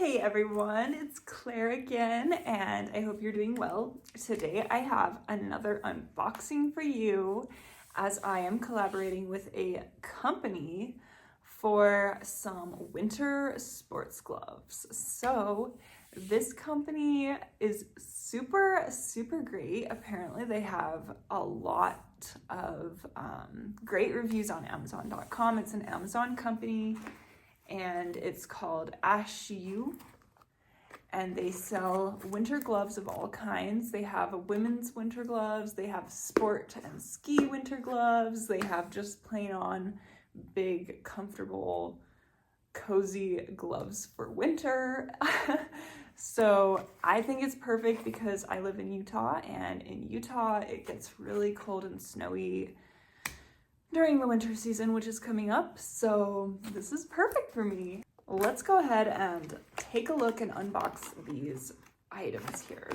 Hey everyone, it's Claire again, and I hope you're doing well. Today I have another unboxing for you as I am collaborating with a company for some winter sports gloves. So this company is super great. Apparently they have a lot of great reviews on Amazon.com. It's an Amazon company and it's called ACHIOU, and they sell winter gloves of all kinds. They have women's winter gloves, they have sport and ski winter gloves, they have just plain on big, comfortable, cozy gloves for winter. So I think it's perfect because I live in Utah, and in Utah it gets really cold and snowy during the winter season, which is coming up, so this is perfect for me. Let's go ahead and take a look and unbox these items here.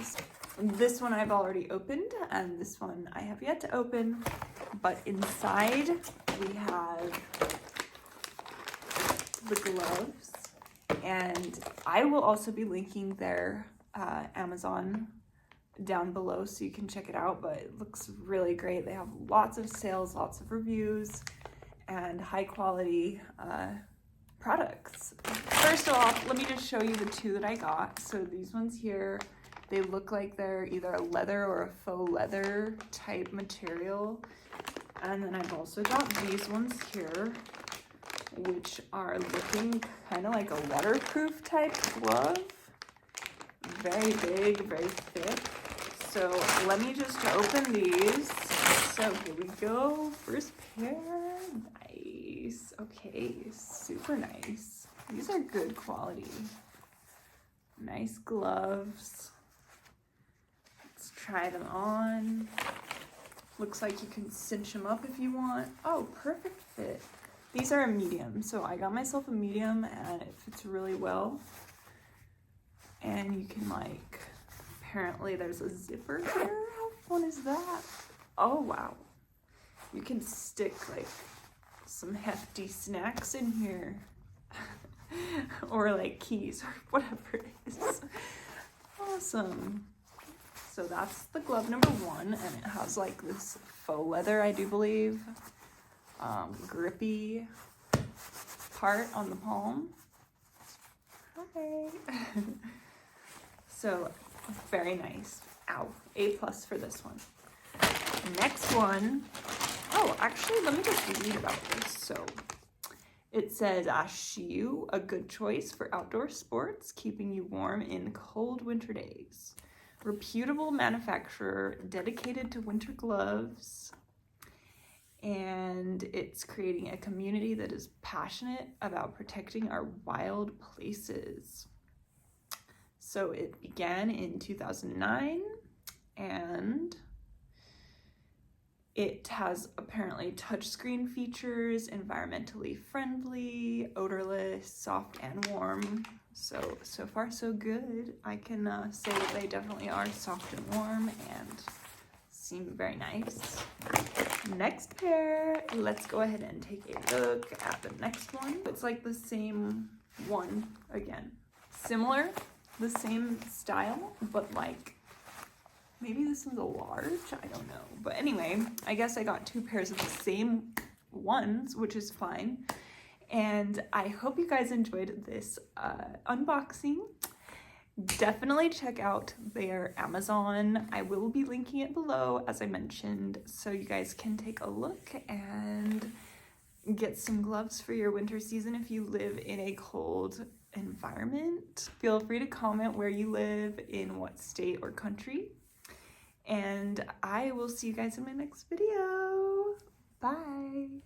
This one I've already opened, and this one I have yet to open, but inside we have the gloves, and I will also be linking their Amazon down below so you can check it out, but it looks really great. They have lots of sales, lots of reviews, and high quality products. First off, let me just show you the two that I got. So these ones here, they look like they're either a leather or a faux leather type material. And then I've also got these ones here, which are looking kind of like a waterproof type glove. Very big, very thick. So let me just open these. So here we go. First pair. Nice. Okay, super nice. These are good quality. Nice gloves. Let's try them on. Looks like you can cinch them up if you want. Oh, perfect fit. These are a medium, so I got myself a medium and it fits really well. And you can apparently there's a zipper here. How fun is that? Oh wow. You can stick some hefty snacks in here. Or keys or whatever it is. Awesome. So that's the glove number one, and it has this faux leather, I do believe. Grippy part on the palm. Hi. So very nice. Ow. A+ for this one. Next one. Oh, actually, let me just read about this. So it says, ACHIOU, a good choice for outdoor sports, keeping you warm in cold winter days. Reputable manufacturer dedicated to winter gloves. And it's creating a community that is passionate about protecting our wild places. So it began in 2009, and it has apparently touchscreen features, environmentally friendly, odorless, soft and warm. So far so good. I can say that they definitely are soft and warm and seem very nice. Next pair, let's go ahead and take a look at the next one. It's the same one again. Similar, the same style, but maybe this one's a large, I don't know. But anyway, I guess I got two pairs of the same ones, which is fine. And I hope you guys enjoyed this unboxing. Definitely check out their Amazon. I will be linking it below, as I mentioned, so you guys can take a look and get some gloves for your winter season if you live in a cold environment. Feel free to comment where you live, in what state or country. And I will see you guys in my next video. Bye.